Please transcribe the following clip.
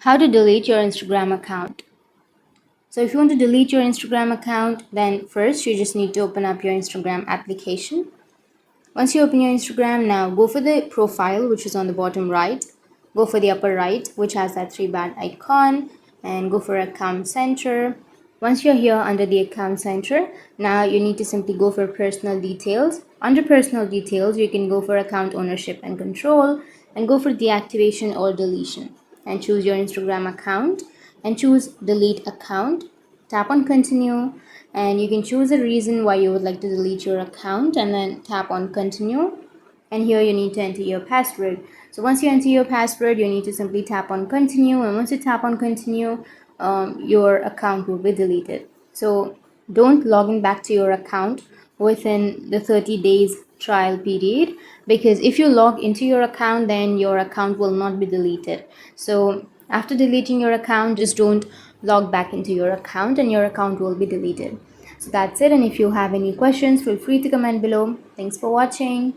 How to delete your Instagram account. So if you want to delete your Instagram account, then first you just need to open up your Instagram application. Once you open your Instagram, now go for the profile, which is on the bottom right. Go for the upper right, which has that three band icon, and go for account center. Once you're here under the account center, now you need to simply go for personal details. Under personal details, you can go for account ownership and control and go for deactivation or deletion and choose your Instagram account and choose delete account. Tap on continue and you can choose a reason why you would like to delete your account and then tap on continue, and here you need to enter your password. So once you enter your password, you need to simply tap on continue, and once you tap on continue, your account will be deleted. So don't log in back to your account within the 30 days trial period, because if you log into your account, then your account will not be deleted. So after deleting your account, just don't log back into your account and your account will be deleted. So that's it, and if you have any questions, feel free to comment below. Thanks for watching.